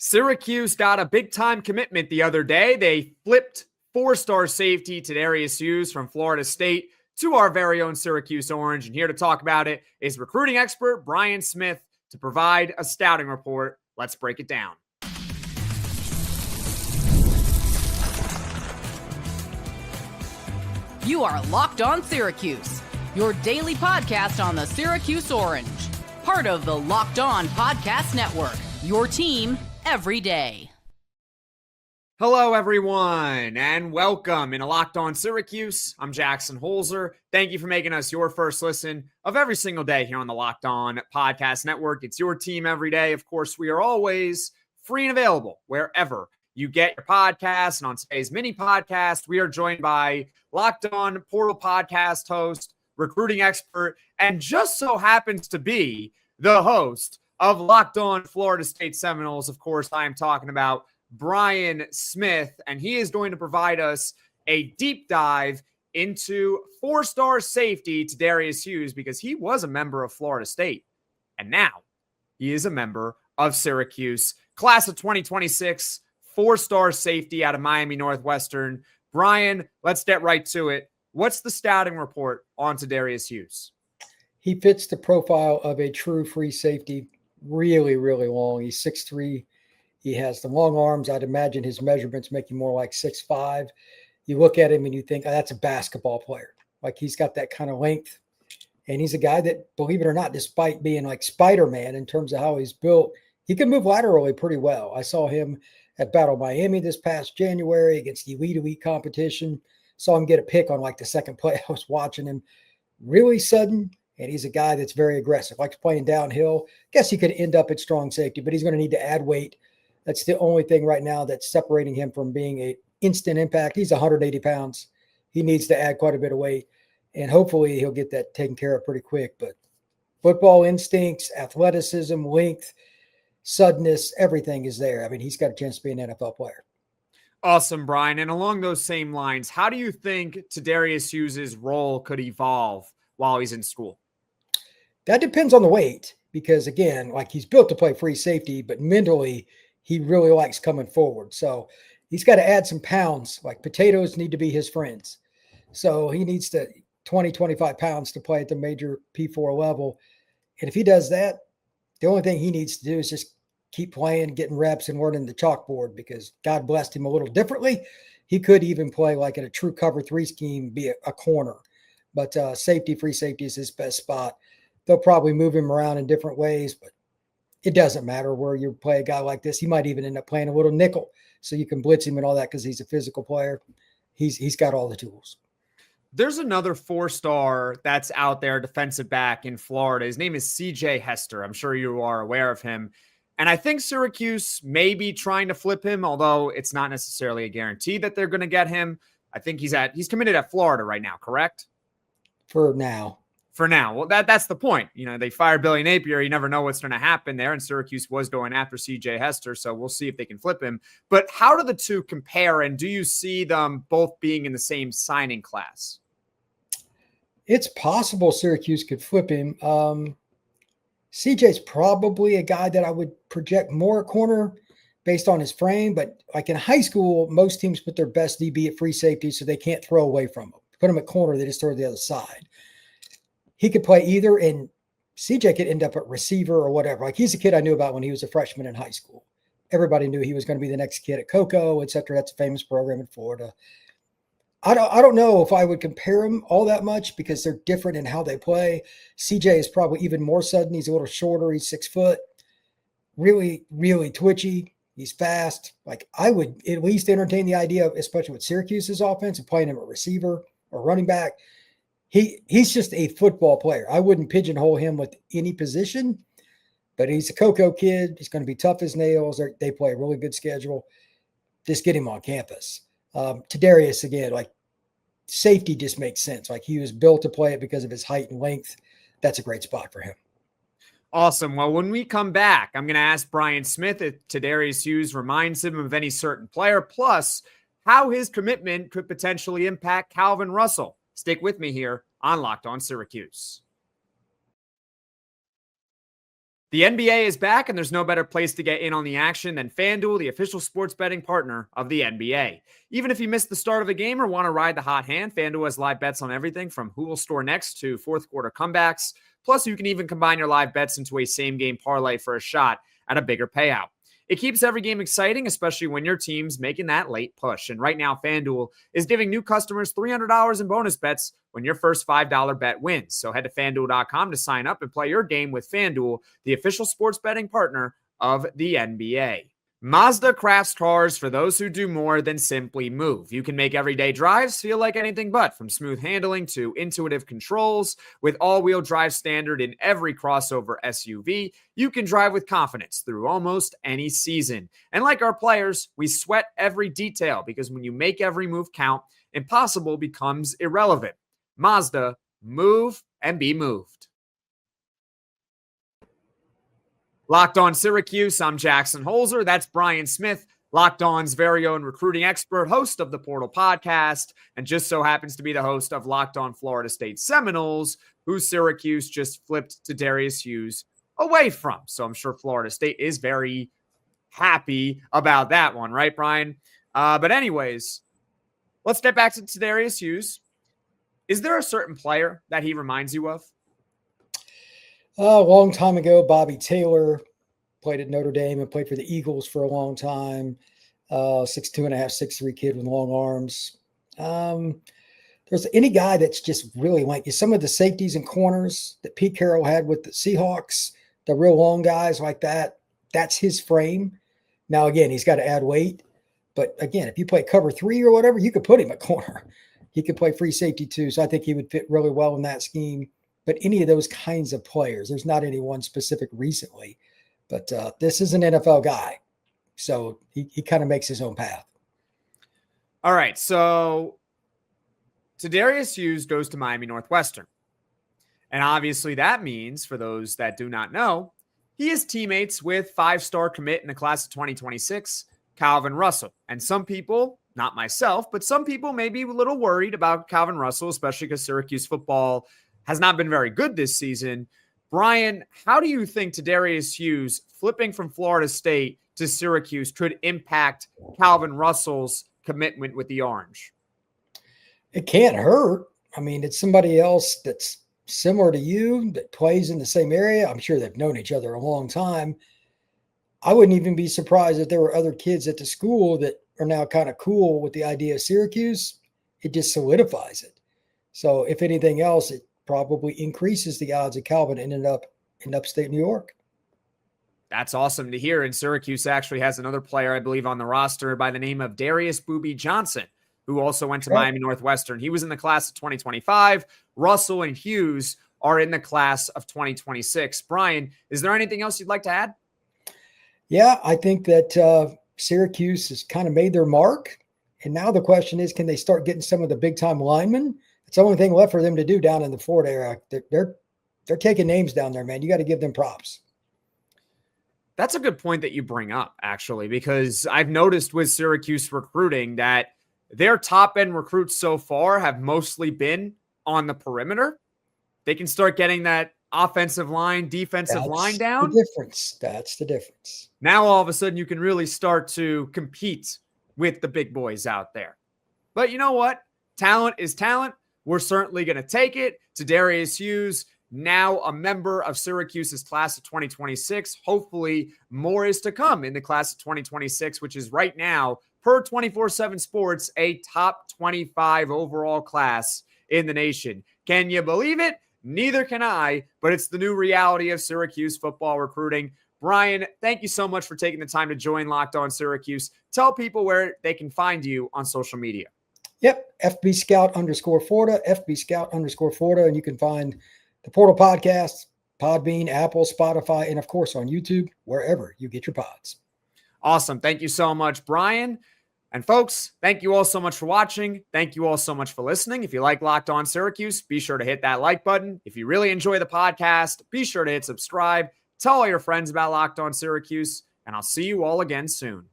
Syracuse got a big-time commitment the other day. They flipped four-star safety Tedarius Hughes from Florida State to our very own Syracuse Orange. And here to talk about it is recruiting expert Brian Smith to provide a scouting report. Let's break it down. You are Locked On Syracuse, your daily podcast on the Syracuse Orange. Part of the Locked On Podcast Network, your team every day. Hello, everyone, and welcome in a Locked On Syracuse. I'm Jackson Holzer. Thank you for making us your first listen of every single day here on the Locked On Podcast Network. It's your team every day. Of course, we are always free and available wherever you get your podcasts. And on today's mini podcast, we are joined by Locked On Portal podcast host, recruiting expert, and just so happens to be the host of Locked On Florida State Seminoles. Of course, I am talking about Brian Smith, and he is going to provide us a deep dive into four-star safety Tedarius Hughes, because he was a member of Florida State, and now he is a member of Syracuse. Class of 2026, four-star safety out of Miami Northwestern. Brian, let's get right to it. What's the scouting report on Tedarius Hughes? He fits the profile of a true free safety. Really, really long. He's 6'3". He has the long arms. I'd imagine his measurements make him more like 6'5". You look at him and you think, oh, that's a basketball player. Like, he's got that kind of length. And he's a guy that, believe it or not, despite being like Spider-Man in terms of how he's built, he can move laterally pretty well. I saw him at Battle Miami this past January against the elite competition. Saw him get a pick on like the second play. I was watching him. Really sudden. And he's a guy that's very aggressive, likes playing downhill. Guess he could end up at strong safety, but he's going to need to add weight. That's the only thing right now that's separating him from being an instant impact. He's 180 pounds. He needs to add quite a bit of weight, and hopefully he'll get that taken care of pretty quick. But football instincts, athleticism, length, suddenness, everything is there. I mean, he's got a chance to be an NFL player. Awesome, Brian. And along those same lines, how do you think Tedarius Hughes' role could evolve while he's in school? That depends on the weight, because again, like, he's built to play free safety, but mentally he really likes coming forward. So he's got to add some pounds. Like, potatoes need to be his friends. So he needs to 20, 25 pounds to play at the major P4 level. And if he does that, the only thing he needs to do is just keep playing, getting reps, and learning the chalkboard, because God blessed him a little differently. He could even play like in a true cover 3 scheme, be a corner. But free safety is his best spot. They'll probably move him around in different ways, but it doesn't matter where you play a guy like this. He might even end up playing a little nickel, so you can blitz him and all that, because he's a physical player. He's got all the tools. There's another four-star that's out there, defensive back in Florida. His name is CJ Hester. I'm sure you are aware of him. And I think Syracuse may be trying to flip him, although it's not necessarily a guarantee that they're going to get him. I think he's committed at Florida right now, correct? For now. Well, that's the point. You know, they fired Billy Napier. You never know what's going to happen there. And Syracuse was going after CJ Hester. So we'll see if they can flip him. But how do the two compare? And do you see them both being in the same signing class? It's possible Syracuse could flip him. CJ's probably a guy that I would project more at corner based on his frame. But like in high school, most teams put their best DB at free safety so they can't throw away from him. Put him at corner, they just throw to the other side. He could play either, and CJ could end up at receiver or whatever. Like, he's a kid I knew about when he was a freshman in high school. Everybody knew he was going to be the next kid at Cocoa, et cetera. That's a famous program in Florida. I don't know if I would compare him all that much, because they're different in how they play. CJ is probably even more sudden. He's a little shorter. He's 6 foot. Really, really twitchy. He's fast. Like, I would at least entertain the idea of, especially with Syracuse's offense, of playing him at receiver or running back. He's just a football player. I wouldn't pigeonhole him with any position, but he's a Cocoa kid. He's going to be tough as nails. They play a really good schedule. Just get him on campus. Tedarius, again, like, safety just makes sense. Like, he was built to play it because of his height and length. That's a great spot for him. Awesome. Well, when we come back, I'm going to ask Brian Smith if Tedarius Hughes reminds him of any certain player, plus how his commitment could potentially impact Calvin Russell. Stick with me here on Locked On Syracuse. The NBA is back, and there's no better place to get in on the action than FanDuel, the official sports betting partner of the NBA. Even if you missed the start of a game or want to ride the hot hand, FanDuel has live bets on everything from who will score next to fourth quarter comebacks. Plus, you can even combine your live bets into a same-game parlay for a shot at a bigger payout. It keeps every game exciting, especially when your team's making that late push. And right now, FanDuel is giving new customers $300 in bonus bets when your first $5 bet wins. So head to FanDuel.com to sign up and play your game with FanDuel, the official sports betting partner of the NBA. Mazda crafts cars for those who do more than simply move. You can make everyday drives feel like anything but, from smooth handling to intuitive controls. With all-wheel drive standard in every crossover SUV, you can drive with confidence through almost any season. And like our players, we sweat every detail, because when you make every move count, impossible becomes irrelevant. Mazda, move and be moved. Locked On Syracuse, I'm Jackson Holzer. That's Brian Smith, Locked On's very own recruiting expert, host of the Portal Podcast, and just so happens to be the host of Locked On Florida State Seminoles, who Syracuse just flipped Tedarius Hughes away from. So I'm sure Florida State is very happy about that one, right, Brian? But anyways, let's get back to Tedarius Hughes. Is there a certain player that he reminds you of? A long time ago, Bobby Taylor played at Notre Dame and played for the Eagles for a long time. 6'2.5", 6'3" kid with long arms. There's any guy that's just really like some of the safeties and corners that Pete Carroll had with the Seahawks, the real long guys like that. That's his frame. Now, again, he's got to add weight. But again, if you play cover 3 or whatever, you could put him at corner. He could play free safety too. So I think he would fit really well in that scheme. But any of those kinds of players, there's not any one specific recently, but this is an NFL guy. So he kind of makes his own path. All right. So Tedarius Hughes goes to Miami Northwestern. And obviously that means, for those that do not know, he is teammates with 5-star commit in the class of 2026, Calvin Russell. And some people, not myself, but some people may be a little worried about Calvin Russell, especially because Syracuse football has not been very good this season. Brian, how do you think Tedarius Hughes flipping from Florida State to Syracuse could impact Calvin Russell's commitment with the Orange? It can't hurt. I mean, it's somebody else that's similar to you that plays in the same area. I'm sure they've known each other a long time. I wouldn't even be surprised if there were other kids at the school that are now kind of cool with the idea of Syracuse. It just solidifies it. So if anything else, it probably increases the odds of Calvin ending up in upstate New York. That's awesome to hear. And Syracuse actually has another player, I believe, on the roster by the name of Darius Booby Johnson, who also went to Miami Northwestern. He was in the class of 2025. Russell and Hughes are in the class of 2026. Brian, is there anything else you'd like to add? Yeah, I think that Syracuse has kind of made their mark. And now the question is, can they start getting some of the big-time linemen? It's the only thing left for them to do down in the Florida area. They're taking names down there, man. You got to give them props. That's a good point that you bring up, actually, because I've noticed with Syracuse recruiting that their top-end recruits so far have mostly been on the perimeter. They can start getting that offensive line, defensive line down. That's the difference. Now, all of a sudden, you can really start to compete with the big boys out there. But you know what? Talent is talent. We're certainly going to take it. Tedarius Hughes, now a member of Syracuse's class of 2026. Hopefully more is to come in the class of 2026, which is right now, per 24/7 Sports, a top 25 overall class in the nation. Can you believe it? Neither can I, but it's the new reality of Syracuse football recruiting. Brian, thank you so much for taking the time to join Locked On Syracuse. Tell people where they can find you on social media. Yep, FB Scout _Florida, FB Scout _Florida, and you can find the Portal Podcast, Podbean, Apple, Spotify, and of course on YouTube, wherever you get your pods. Awesome. Thank you so much, Brian. And folks, thank you all so much for watching. Thank you all so much for listening. If you like Locked On Syracuse, be sure to hit that like button. If you really enjoy the podcast, be sure to hit subscribe. Tell all your friends about Locked On Syracuse, and I'll see you all again soon.